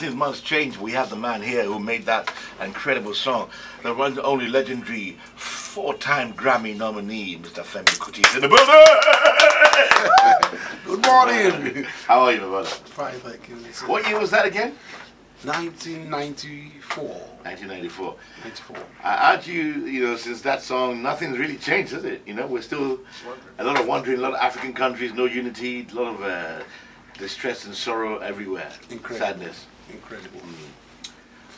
Things must change. We have the man here who made that incredible song. The one and only legendary four-time Grammy nominee, Mr. Femi Kuti, is in the building! Good morning! How are you, my brother? Fine, thank you. What year was that again? 1994. 1994. 94. Aren't you, since that song, nothing's really changed, has it? We're still a lot of wandering, a lot of African countries, no unity, a lot of distress and sorrow everywhere. Incredible. Sadness. Incredible.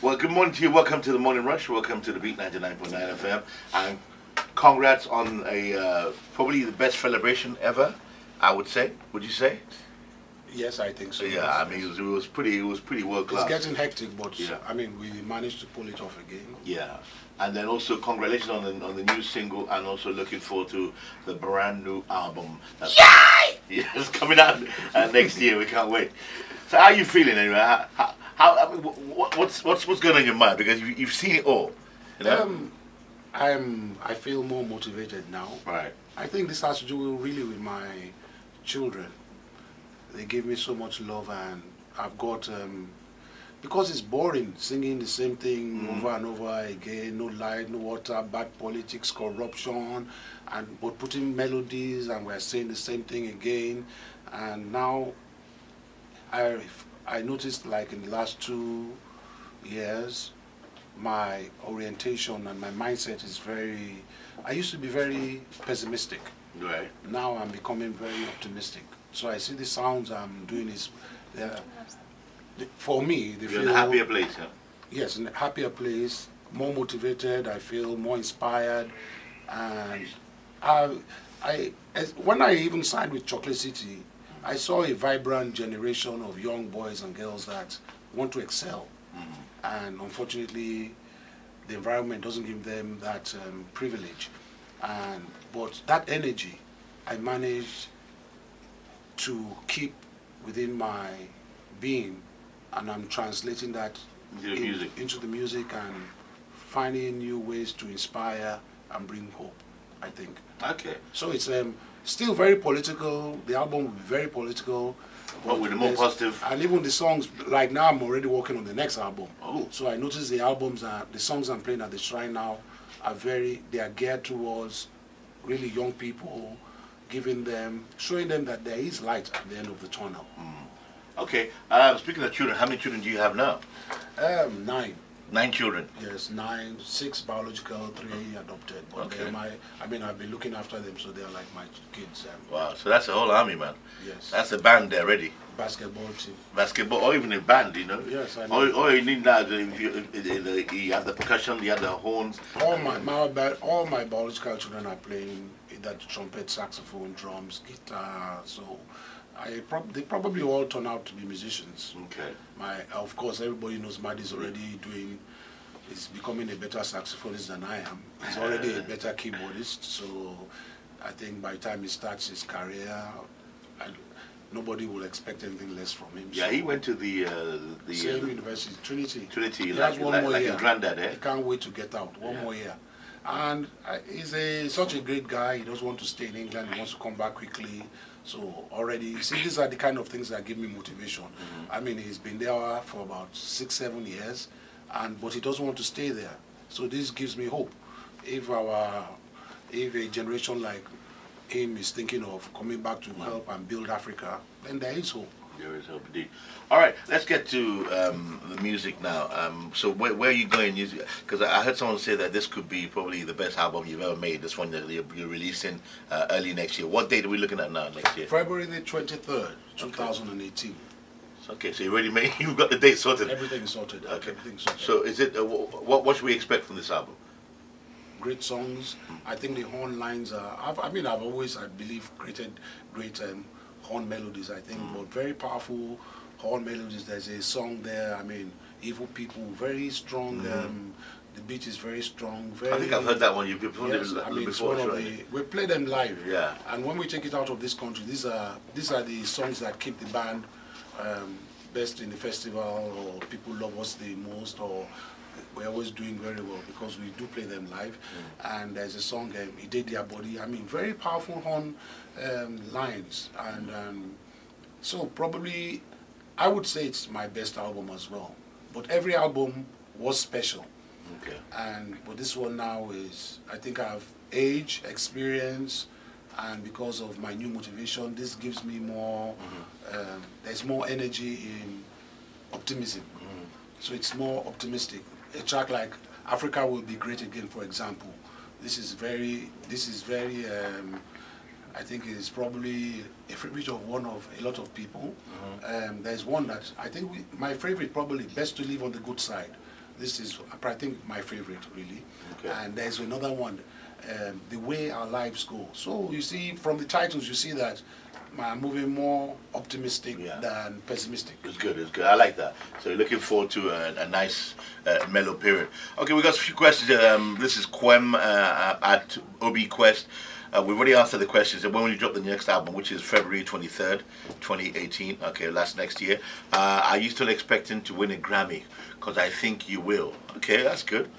Well, good morning to you. Welcome to the Morning Rush. Welcome to the Beat 99.9 FM. And congrats on a probably the best celebration ever, I would say. Would you say? Yes, I think so. Yeah, I mean, it was pretty world class. It's getting hectic, but yeah. I mean, we managed to pull it off again. Yeah, and then also congratulations on the new single, and also looking forward to the brand new album. That's it's coming out next year. We can't wait. So, how are you feeling anyway? I mean, what's going on in your mind? Because you've seen it all. I feel more motivated now. Right. I think this has to do really with my children. They give me so much love, and I've got because it's boring singing the same thing over and over again. No light, no water, bad politics, corruption, but putting melodies, and we're saying the same thing again. And now I noticed, like in the last 2 years, my orientation and my mindset is very. I used to be very pessimistic. Right. Now I'm becoming very optimistic. So I see the sounds I'm doing is, for me, they You're feel in a happier place, huh? Yes, in a happier place, more motivated. I feel more inspired, and when I even signed with Chocolate City, I saw a vibrant generation of young boys and girls that want to excel, and unfortunately, the environment doesn't give them that privilege. But that energy, I managed to keep within my being, and I'm translating that into the music and finding new ways to inspire and bring hope, I think. Okay. So it's still very political. The album will be very political. But with a more positive. And even the songs, like now I'm already working on the next album. Oh. So I noticed the songs I'm playing at the shrine now they are geared towards really young people, showing them that there is light at the end of the tunnel. Okay. Speaking of children, how many children do you have now? 9. 9 children. Yes, 9, 6 biological, 3 adopted. But okay. I've been looking after them, so they're like my kids. Wow, so that's a whole army, man. Yes. That's a band there already. Basketball team. Basketball, or even a band, Yes, I know. All you need now is you have the percussion, you have the horns. All my biological children are playing either trumpet, saxophone, drums, guitar. So they probably all turn out to be musicians. Okay. Of course, everybody knows Maddie's already is becoming a better saxophonist than I am. He's already a better keyboardist. So I think by the time he starts his career, nobody will expect anything less from him. Yeah, so he went to the same university, Trinity. Trinity, he has one more year. His granddad, eh? He can't wait to get out. One more year. And he's such a great guy. He doesn't want to stay in England. He wants to come back quickly. So already, see, these are the kind of things that give me motivation. I mean, he's been there for about 6-7 years, but he doesn't want to stay there. So this gives me hope. If a generation like him is thinking of coming back to help and build Africa, then there is hope. There is hope indeed. All right, let's get to the music now. So where are you going? Because I heard someone say that this could be probably the best album you've ever made. This one that you're releasing early next year. What date are we looking at now next year? February the 23rd, 2018. Okay, so you already made. You've got the date sorted. Everything's sorted. Okay. Everything's sorted. So is it? What should we expect from this album? Great songs. I think the horn lines are. I've always, I believe, created great horn melodies. I think, but very powerful horn melodies. There's a song there. I mean, Evil People, very strong. The beat is very strong. I think I've heard that one. You've performed yes, it before. We play them live. Yeah. And when we take it out of this country, these are the songs that keep the band best in the festival, or people love us the most, or we're always doing very well because we do play them live. And there's a song, He Did Their Body. I mean, very powerful horn lines. And so probably I would say it's my best album as well. But every album was special. Okay. But this one now is, I think I have age, experience, and because of my new motivation, this gives me more, there's more energy in optimism. So it's more optimistic. A track like Africa Will Be Great Again, for example, this is very, I think it's probably a favorite of a lot of people. There's one that I think my favorite, probably Best to Live on the Good Side. This is, I think, my favorite, really. Okay. And there's another one, The Way Our Lives Go. So you see, from the titles, you see that I'm moving more optimistic than pessimistic. It's good, it's good. I like that. So you're looking forward to a nice mellow period. Okay, we got a few questions. This is Quem at OB Quest. We've already answered the questions. When will you drop the next album, which is February 23rd, 2018? Okay, that's next year. Are you still expecting to win a Grammy? Because I think you will. Okay, that's good.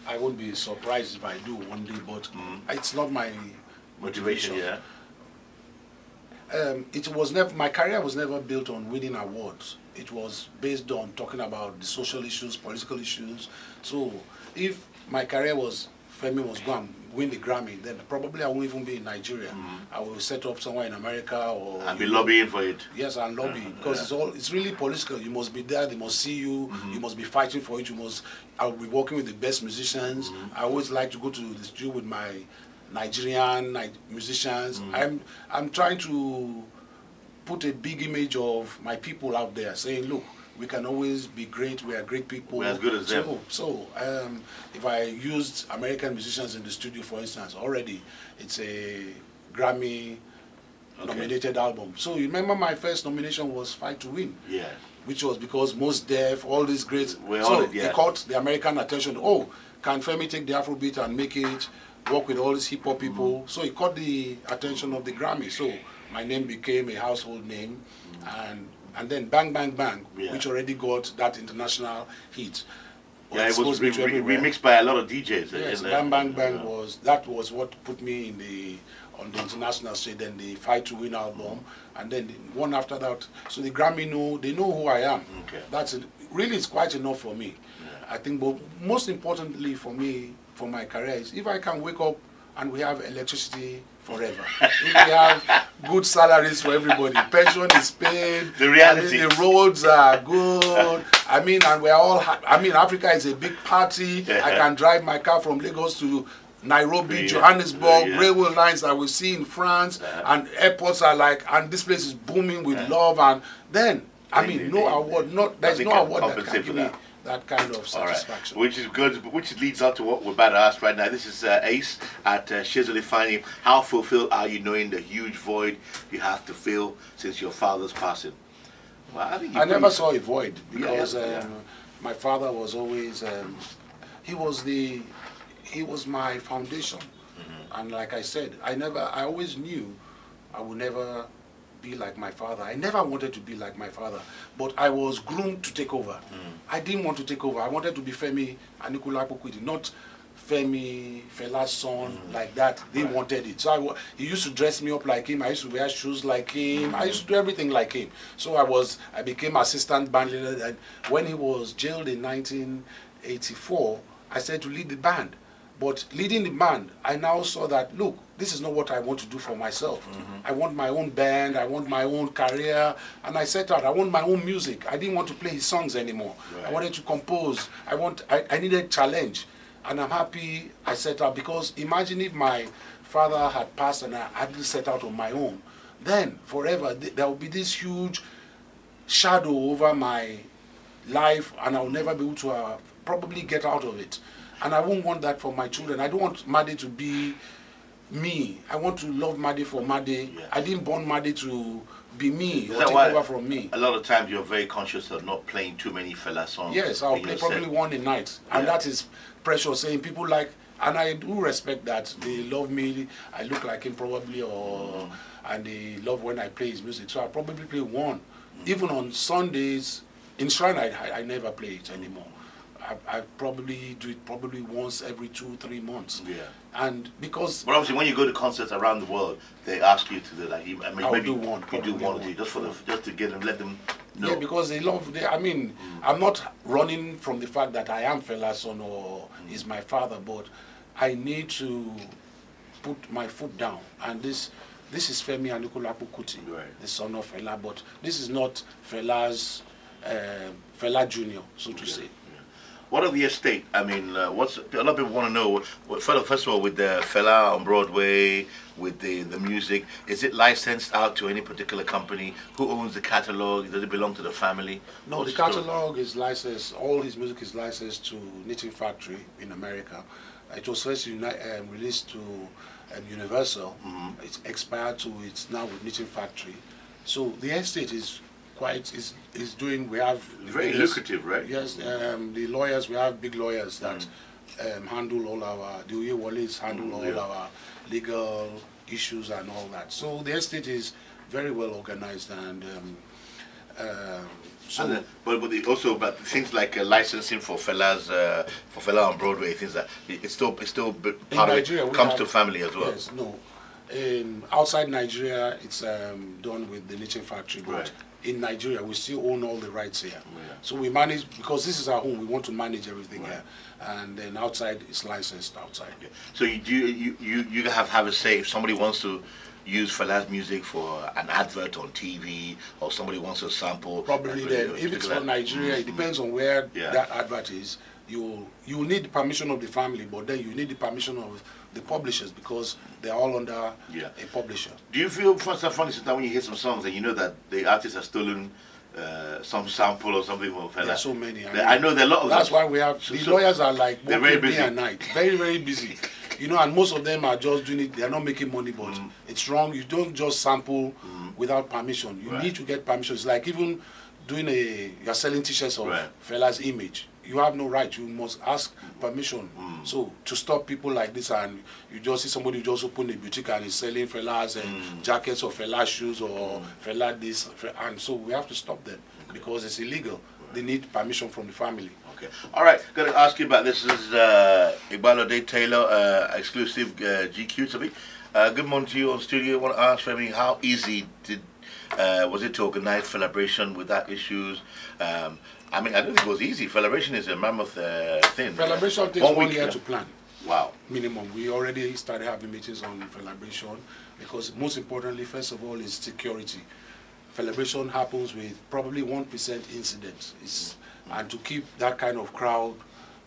I won't be surprised if I do one day, but it's not my motivation. Yeah. It was never, my career was never built on winning awards. It was based on talking about the social issues, political issues. So if my career was, Femi was going to win the Grammy, then probably I won't even be in Nigeria. I will set up somewhere in America or... And be lobbying for it. Yes, and lobby, because it's really political. You must be there, they must see you, you must be fighting for it, I will be working with the best musicians. I always like to go to the studio with my Nigerian musicians. I'm trying to put a big image of my people out there, saying, look, we can always be great, we are great people. We're as good as them. So if I used American musicians in the studio, for instance, already it's a Grammy nominated album. So you remember my first nomination was Fight to Win. Yeah. Which was because Most Def, all these great, they caught the American attention. Oh, can Femi take the Afrobeat and make it work with all these hip hop people? So it caught the attention of the Grammy. So my name became a household name, and then Bang Bang Bang, which already got that international hit. Yeah, it was remixed by a lot of DJs. Yes, Bang Bang Bang was what put me in on the international stage. Then the Fight to Win album, and then the one after that. So the Grammy they know who I am. Okay. That's it. Really, it's quite enough for me. Yeah. I think, but most importantly for me, for my career, is if I can wake up and we have electricity forever. If we have good salaries for everybody, pension is paid, the reality, the roads are good. I mean, and we're all. I mean, Africa is a big party. I can drive my car from Lagos to Nairobi, Johannesburg, railway lines I will see in France, and airports are like, and this place is booming with love. And then, I mean, no award, there's no award that can give me that kind of satisfaction. Which is good, which leads on to what we're about to ask right now. This is Ace at Shizoli Fani. How fulfilled are you knowing the huge void you have to fill since your father's passing? Well, I never saw a void because my father was always, he was my foundation. And like I said, I always knew I would never be like my father. I never wanted to be like my father, but I was groomed to take over. I didn't want to take over. I wanted to be Femi Anikulapo Kuti, not Femi, Fela's son, like that. They wanted it. So he used to dress me up like him. I used to wear shoes like him. I used to do everything like him. So I became assistant band leader. And when he was jailed in 1984, I said to lead the band. But leading the band, I now saw that, look, this is not what I want to do for myself. I want my own band, I want my own career, and I set out, I want my own music. I didn't want to play his songs anymore. I wanted to compose. I needed challenge. And I'm happy I set out, because imagine if my father had passed and I hadn't set out on my own, then forever there would be this huge shadow over my life, and I'll never be able to probably get out of it. And I won't want that for my children. I don't want Made to be me. I want to love Made for Made. I didn't born Made to be me or take over from me. A lot of times you're very conscious of not playing too many Fela songs. Yes, I'll play probably one a night. And that is precious. Saying people like, and I do respect that. They love me. I look like him probably, and they love when I play his music. So I'll probably play one. Even on Sundays, in Shrine, I never play it anymore. I probably do it probably once every 2-3 months. Yeah. And because... But obviously when you go to concerts around the world, they ask you to do that. I mean, I'll maybe do one. you do one or two, just to get them, let them know. Yeah, because they love, I mean, I'm not running from the fact that I am Fela's son or he's my father, but I need to put my foot down. And this is Femi Anikulapo Kuti, right, the son of Fela, but this is not Fela's Fela Junior, so to say. What of the estate? I mean, a lot of people want to know. First of all, with the Fela on Broadway, with the music, is it licensed out to any particular company? Who owns the catalog? Does it belong to the family? No, the catalog is licensed. All his music is licensed to Knitting Factory in America. It was first released to Universal. It's expired, so it's now with Knitting Factory. So the estate is quite is doing. We have very lucrative, right? Yes, the lawyers, we have big lawyers that handle all our, the Uye Wallets handle all our legal issues and all that. So the estate is very well organized, and so. But things like licensing for Fela on Broadway, things like it's still part of it comes to family as well. Yes, no. Outside Nigeria, it's done with the Knitting Factory, but right, in Nigeria, we still own all the rights here. Yeah. So we manage, because this is our home, we want to manage everything right here. And then outside, it's licensed outside. Okay. So you have a say if somebody wants to use Fela's music for an advert on TV, or somebody wants to sample. Probably then, if it's from Nigeria, it depends on where that advert is. You need the permission of the family, but then you need the permission of the publishers, because they're all under a publisher. Do you feel funny sometimes when you hear some songs and you know that the artist has stolen some sample or something from Fela? There are so many. I know there are a lot of them. That's why we have, the lawyers are like they're very busy. Day and night, very, very busy. You know, and most of them are just doing it, they're not making money, but it's wrong. You don't just sample without permission. You need to get permission. It's like even doing you're selling t-shirts of Fela's image. You have no right. You must ask permission. So to stop people like this, and you just see somebody just open a boutique and is selling Fela's jackets or Fela shoes or Fela this, and so we have to stop them because it's illegal. They need permission from the family. Okay. All right. Going to ask you about this. This is Ibalode Taylor, exclusive GQ to me. Good morning to you on studio. I want to ask Femi, how easy was it to organize celebration without issues? I mean, I don't think it was easy. Celebration is a mammoth thing. Celebration takes 1 year to plan. Wow. Minimum. We already started having meetings on celebration, because most importantly, first of all, is security. Celebration happens with probably 1% incidents. And to keep that kind of crowd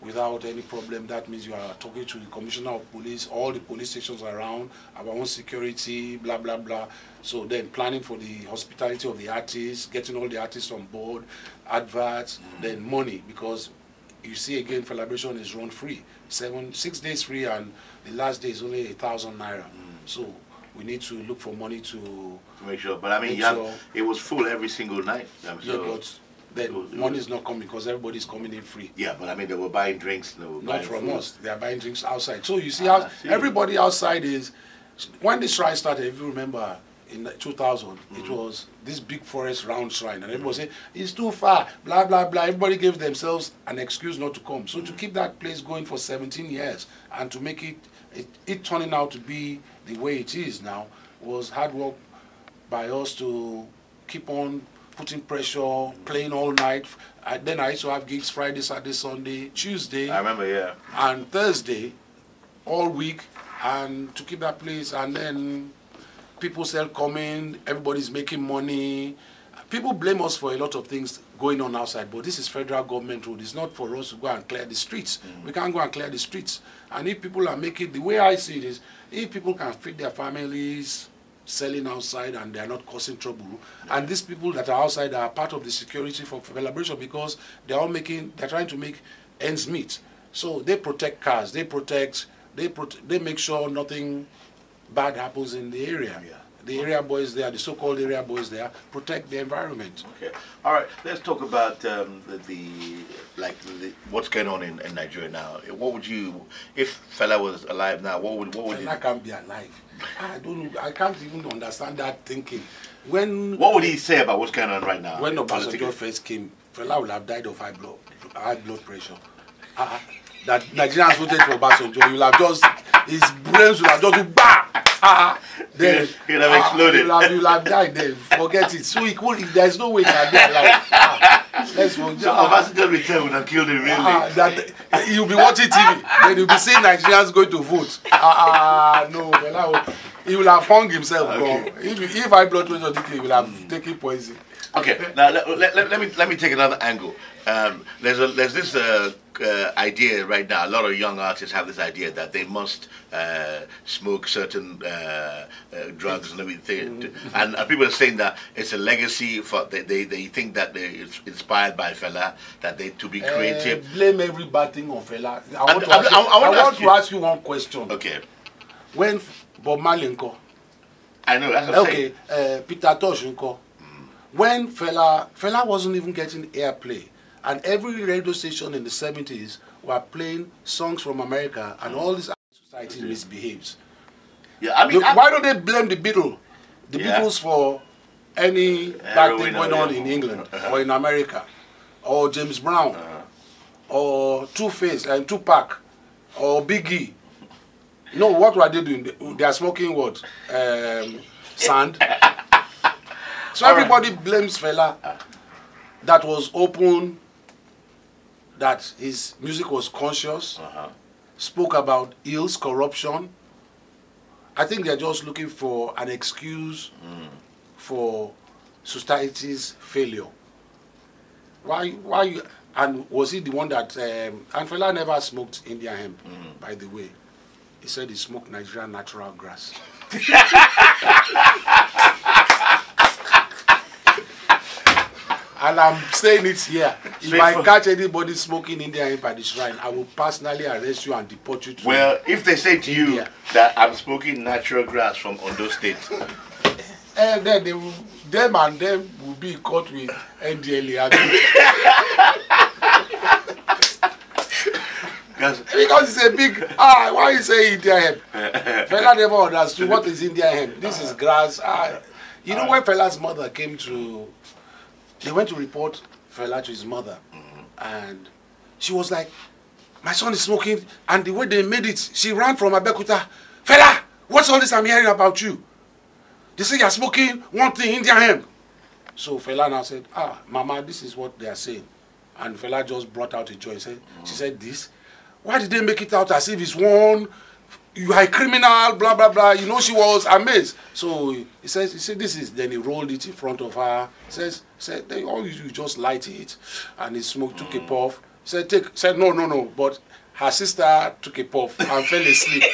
without any problem, that means you are talking to the commissioner of police, all the police stations around, our own security, blah, blah, blah. So then planning for the hospitality of the artists, getting all the artists on board, adverts, then money, because you see again, celebration is run free. 6 days free, and the last day is only 1,000 naira. So we need to look for money to make sure. But I mean, it was full every single night. But then money is not coming because everybody's coming in free. Yeah, but I mean, they were buying drinks. Not from us. They are buying drinks outside. So you see how everybody outside is. When this shrine started, if you remember, in 2000, it was this big forest round shrine, and everybody said, it's too far, blah, blah, blah. Everybody gave themselves an excuse not to come. So to keep that place going for 17 years and to make it turning out to be the way it is now was hard work by us to keep on putting pressure, playing all night. Then I used to have gigs Friday, Saturday, Sunday, Tuesday. I remember, yeah. And Thursday, all week, and to keep that place. And then people still coming, everybody's making money. People blame us for a lot of things going on outside, but this is federal government road. It's not for us to go and clear the streets. We can't go and clear the streets. And if people are making, the way I see it is, if people can feed their families, selling outside, and they are not causing trouble, and these people that are outside are part of the security for celebration, because they're trying to make ends meet. So they protect cars, they make sure nothing bad happens in the area. The area boys there, the so-called area boys there, protect the environment. Okay. All right. Let's talk about what's going on in Nigeria now. What would you, if Fela was alive now, what would Fela can't be alive. I can't even understand that thinking. What would he say about what's going on right now? When Obasanjo first came, Fela would have died of high blood pressure. that Nigerians voted for Obasanjo, he will have just, his brains will have just then he would have exploded. He will have died then. Forget it. So he could, there's no way he can be alive. Let's so Obasanjo return would have killed him, really. That he'll be watching TV, then he'll be saying Nigerians going to vote. No, well, he will have hung himself. Okay. If high blood pressure decay, he will have taken poison. Okay, now let me take another angle. There's this idea right now. A lot of young artists have this idea that they must smoke certain drugs and everything, and people are saying that it's a legacy for they think that it's inspired by Fela, that they to be creative. Blame every bad thing on Fela. I want to ask you one question. Okay. When Bob Marley I know that's what I'm saying. Peter Tosh when Fela wasn't even getting airplay, and every radio station in the 70s were playing songs from America, and all this society misbehaves. Yeah, I mean, why don't they blame the Beatles for any bad thing going on in England or in America, or James Brown, or Two-Face and Tupac, or Biggie? No, what were they doing? They are smoking what? Sand. So everybody blames Fela that was open, that his music was conscious, spoke about ills, corruption. I think they're just looking for an excuse for society's failure. Why? And was he the one that? And Fela never smoked Indian hemp, by the way. He said he smoked Nigerian natural grass. And I'm saying it here. If I catch anybody smoking Indian hemp at the shrine, I will personally arrest you and deport you to Well, if they say to you that I'm smoking natural grass from Ondo State, then they will, them will be caught with NDLA. Because it's a big, why you say Indian hemp? Fela never understood what is Indian hemp. This is grass. You know when Fela's mother came to, they went to report Fela to his mother, and she was like, my son is smoking, and the way they made it, she ran from Abeokuta. Fela, what's all this I'm hearing about you? They say you're smoking one thing, Indian hemp. So Fela now said, Mama, this is what they are saying. And Fela just brought out a joy. She said this. Why did they make it out as if it's one, you are a criminal, blah, blah, blah. You know, she was amazed. So he said, this is, then he rolled it in front of her. He said, all you do is just light it. And he smoked, took a puff. He said, no. But her sister took a puff and fell asleep.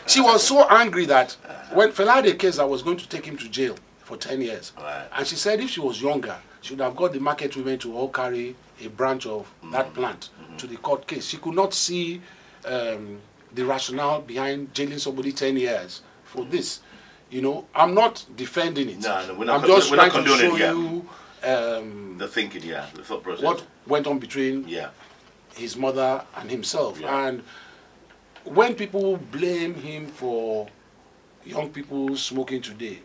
She was so angry that when Fela had a case that was going to take him to jail for 10 years. Right. And she said if she was younger, she would have got the market women to all carry a branch of that plant to the court case. She could not see the rationale behind jailing somebody 10 years for this. You know, I'm not defending it. No, we're not. I'm just trying to show you the thinking, the thought process. What went on between his mother and himself. And when people blame him for young people smoking today,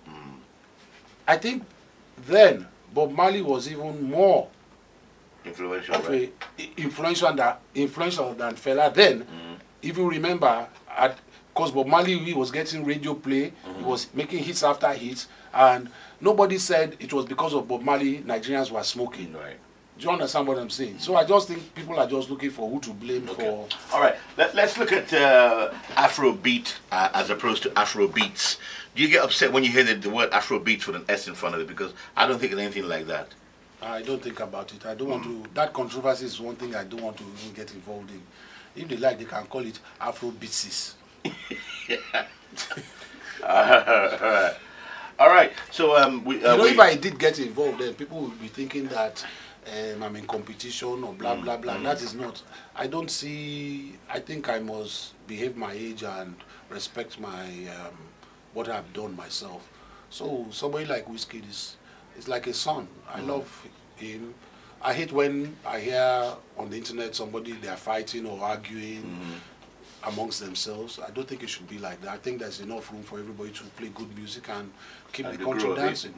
I think then Bob Marley was even more influential than Fela then. If you remember, because Bob Marley he was getting radio play, he was making hits after hits, and nobody said it was because of Bob Marley Nigerians were smoking. Right. Do you understand what I'm saying? So I just think people are just looking for who to blame for. All right, let's look at Afrobeat as opposed to Afrobeats. Do you get upset when you hear the word Afrobeats with an S in front of it? Because I don't think it's anything like that. I don't think about it. I don't want to. That controversy is one thing I don't want to even get involved in. If they like, they can call it Afrobeatses. All right. So if I did get involved, then people would be thinking that I'm in competition or blah blah blah. That is not. I don't see. I think I must behave my age and respect my what I've done myself. So somebody like Wizkid is like a son. I love him. I hate when I hear on the internet somebody they are fighting or arguing amongst themselves. I don't think it should be like that. I think there's enough room for everybody to play good music and keep the country dancing.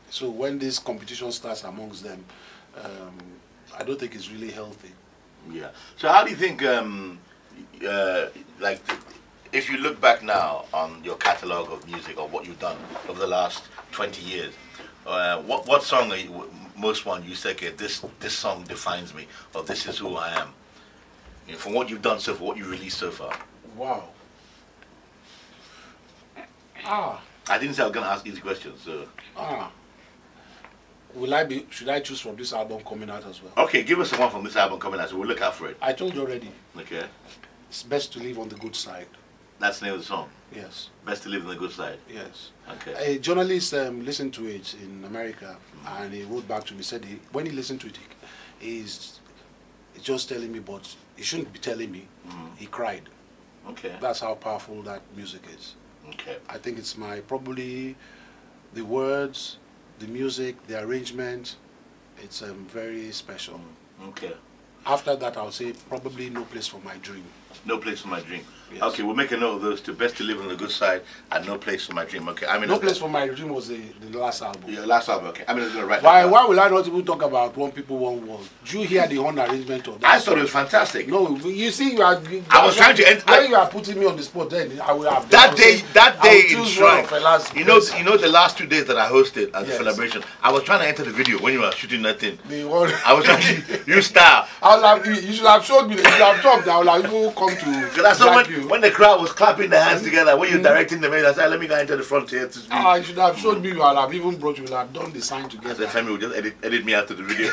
So when this competition starts amongst them, I don't think it's really healthy. Yeah. So how do you think, like, if you look back now on your catalogue of music or what you've done over the last 20 years, what song are you, most one you say, okay, this song defines me, or this is who I am? You know, from what you've done so far, what you released so far. Wow. I didn't say I was going to ask easy questions, so. Should I choose from this album coming out as well? Okay, give us one from this album coming out, so we'll look out for it. I told you already. Okay. It's best to live on the good side. That's the name of the song? Yes. Best to live on the good side? Yes. Okay. A journalist listened to it in America, and he wrote back to me, said when he listened to it, he's just telling me, but he shouldn't be telling me. He cried. Okay. That's how powerful that music is. Okay. I think it's probably the words, the music, the arrangement, it's very special. Okay. After that, I would say probably No Place for My Dream. No Place for My Dream. Yes. Okay, we'll make a note of those two. Best to Live on the Good Side and No Place for My Dream. Okay, I mean, No Place for My Dream was the last album. Your last album, okay. I'm going to write Why that down. will I not even talk about One People, One World? Did you hear the horn arrangement of that? I thought it was fantastic. No, you see, you are. I was trying to end. When you are putting me on the spot, then I will have. That day in Shrine. You know the last 2 days that I hosted at the celebration, I was trying to enter the video when you were shooting that thing. I was trying to use style. I was like, you should have showed me. You should have talked. I would have even come to. Because I saw when the crowd was clapping their hands together, when you're directing them, I said, let me go into the front here to speak. You should have showed me. You would have even brought you. Would have done the sign together. I said, Femi will just edit me out of the video.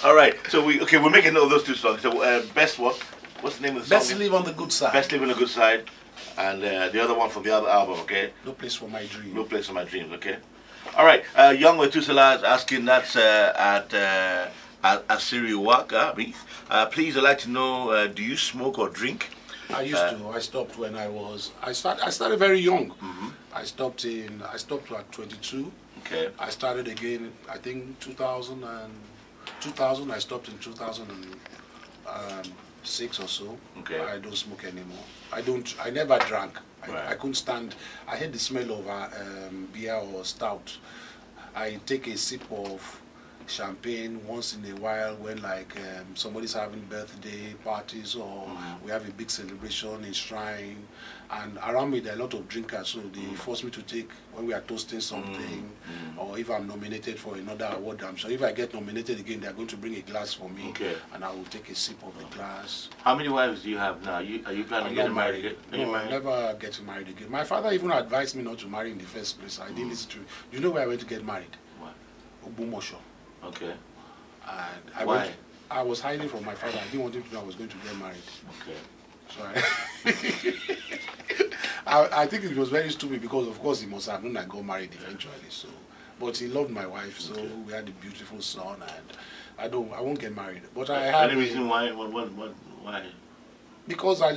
All right. So we're making note of those two songs. So best what? What's the name of the song? Best to Live on the Good Side. Best Live on the Good Side, and the other one from the other album. Okay. No Place for My Dream. No Place for My Dreams. Okay. All right. Young Metusela is asking that's at Asiri Waka. Please, I'd like to know, do you smoke or drink? I used to. I stopped when I started very young. I stopped at 22. Okay. I started again, I think 2000. I stopped in 2006 or so. Okay. I don't smoke anymore. I never drank. Right. I couldn't stand. I hate the smell of beer or stout. I take a sip of champagne once in a while when like somebody's having birthday parties or we have a big celebration in Shrine, and around me there are a lot of drinkers, so they force me to take when we are toasting something, or if I'm nominated for another award. I'm sure if I get nominated again, they are going to bring a glass for me, and I will take a sip of the glass. How many wives do you have now? Are you planning on getting married again? No, I'm never getting married again. My father even advised me not to marry in the first place. I didn't listen to him. You know where I went to get married? What? Obumosho. Okay. And Why? I was hiding from my father. I didn't want him to know I was going to get married. Okay. So I think it was very stupid because of course he must have known I got married eventually. So, but he loved my wife, so we had a beautiful son, and I won't get married. But I have. Any reason why? Why? Because I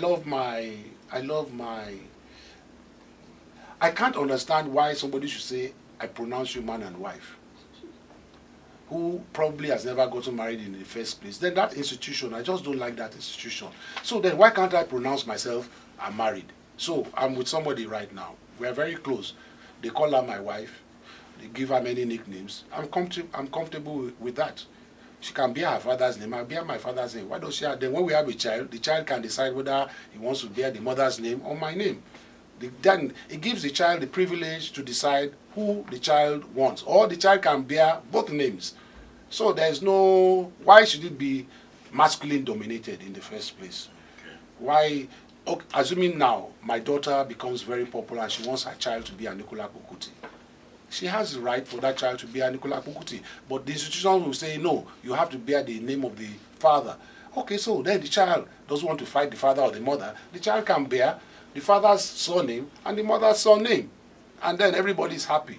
can't understand why somebody should say I pronounce you man and wife, who probably has never gotten married in the first place. Then that institution, I just don't like that institution. So then why can't I pronounce myself I'm married? So I'm with somebody right now. We are very close. They call her my wife. They give her many nicknames. I'm comfortable with that. She can bear her father's name. I'll bear my father's name. Why don't she have, then when we have a child, the child can decide whether he wants to bear the mother's name or my name. Then it gives the child the privilege to decide who the child wants, or the child can bear both names. So there's no, why should it be masculine dominated in the first place? Okay. Why, okay, assuming now my daughter becomes very popular and she wants her child to be a Nicola Kuti, she has the right for that child to be a Nicola Kuti, but the institution will say no, you have to bear the name of the father. Okay, so then the child doesn't want to fight the father or the mother. The child can bear the father's surname and the mother's surname, and then everybody's happy.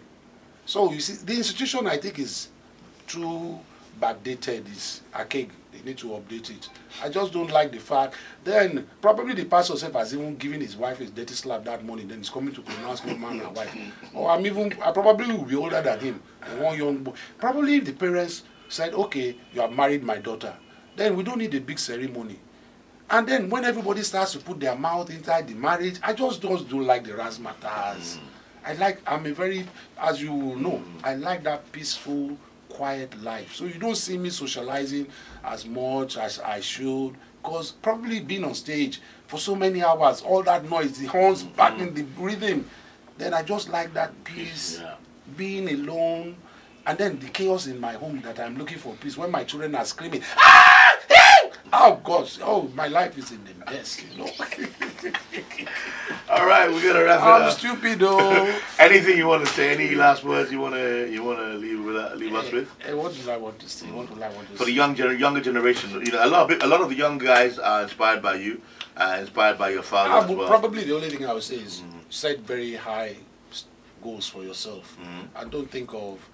So you see, the institution I think is too backdated, is archaic. They need to update it. I just don't like the fact. Then probably the pastor himself has even given his wife his dirty slap that morning. Then he's coming to pronounce me man and wife. Or I probably will be older than him. And one young boy. Probably if the parents said, okay, you have married my daughter, then we don't need a big ceremony. And then when everybody starts to put their mouth inside the marriage, I just don't like the razzmatazz. I'm a very, as you know, I like that peaceful quiet life. So you don't see me socializing as much as I should, because probably being on stage for so many hours, all that noise, the horns backing the rhythm, then I just like that peace, being alone, and then the chaos in my home that I'm looking for peace. When my children are screaming, ah! Oh gosh, oh, my life is in the mess, you know. All right, we're gonna wrap it up. I'm stupid though. Anything you want to say? Any last words you wanna leave us with? What do I want to say? What do I want to say? For the younger generation, you know, a lot of the young guys are inspired by you, inspired by your father as well. Probably the only thing I would say is set very high goals for yourself, and don't think of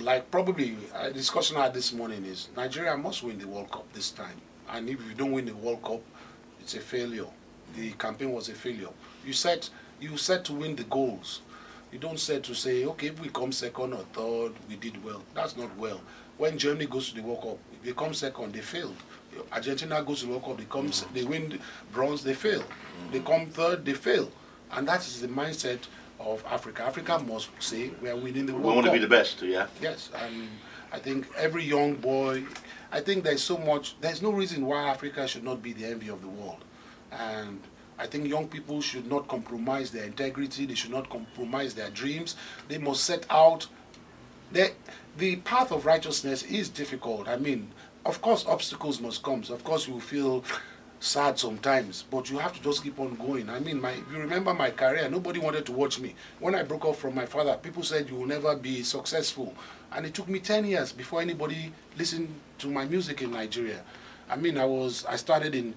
like probably a discussion I had this morning is Nigeria must win the World Cup this time, and if you don't win the World Cup, it's a failure. The campaign was a failure. You set to win the goals. You don't set to say, okay, if we come second or third, we did well. That's not well. When Germany goes to the World Cup, if they come second, they failed. Argentina goes to the World Cup, they win bronze, they fail. They come third, they fail. And that is the mindset of Africa. Africa must say we are winning the World Cup. We want to be the best, yeah? Yes, and I think every young boy, I think there's no reason why Africa should not be the envy of the world. And I think young people should not compromise their integrity, they should not compromise their dreams. They must set out, the path of righteousness is difficult. I mean, of course obstacles must come. Of course you will feel sad sometimes, but you have to just keep on going. I mean, if you remember my career, nobody wanted to watch me. When I broke off from my father, people said you will never be successful. And it took me 10 years before anybody listened to my music in Nigeria. I mean, I started in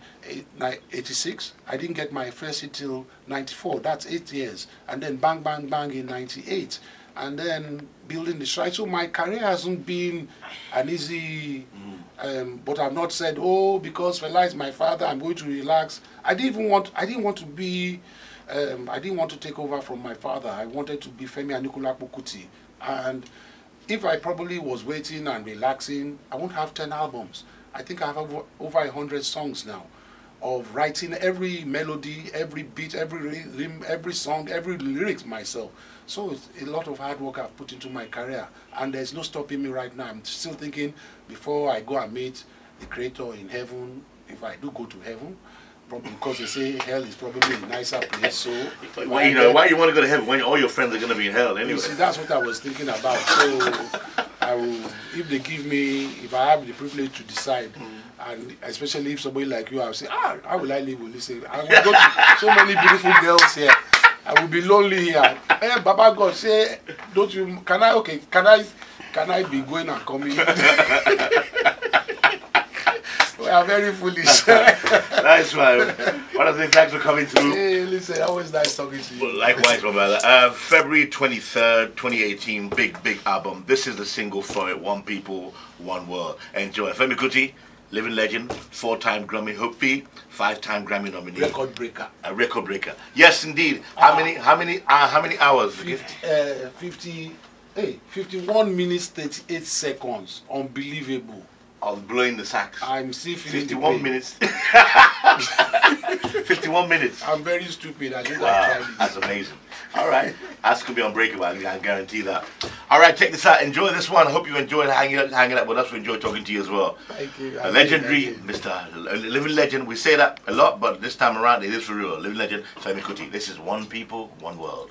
86. I didn't get my first hit till 94. That's 8 years. And then bang, bang, bang in 98. And then building the stride. So my career hasn't been an easy, but I've not said, oh, because Fela is my father, I'm going to relax. I didn't want to take over from my father. I wanted to be Femi and Kuti. And if I probably was waiting and relaxing, I won't have 10 albums. I think I have over 100 songs now of writing every melody, every beat, every rhythm, every song, every lyrics myself. So it's a lot of hard work I've put into my career, and there's no stopping me right now. I'm still thinking before I go and meet the Creator in heaven, if I do go to heaven, probably because they say hell is probably a nicer place. So why you want to go to heaven when all your friends are going to be in hell anyway? You see, that's what I was thinking about. So I will, if I have the privilege to decide, and especially if somebody like you, I will say, how will I live with this? I will go to so many beautiful girls here. I will be lonely here. Hey, Baba God, say, can I be going and coming? We are very foolish. Nice one. What I say, thanks for coming through. Hey, listen, always nice talking to you. Well, likewise, my brother. February 23rd, 2018, big album. This is the single for it, One People, One World. Enjoy. Femi Kuti, living legend, 4-time Grammy hoopy, 5-time Grammy nominee. Record breaker. A record breaker. Yes, indeed. How many hours? 51 minutes, 38 seconds. Unbelievable. Of blowing the sax. I'm still feeling 51 minutes. 51 minutes. I'm very stupid. I think wow, that's amazing. All right, that could be unbreakable. I guarantee that. All right, check this out. Enjoy this one. I hope you enjoyed hanging out with us. We enjoyed talking to you as well. Thank you. A legendary, Mr. Living Legend. We say that a lot, but this time around it is for real. Living Legend, Femi Kuti. This is One People, One World.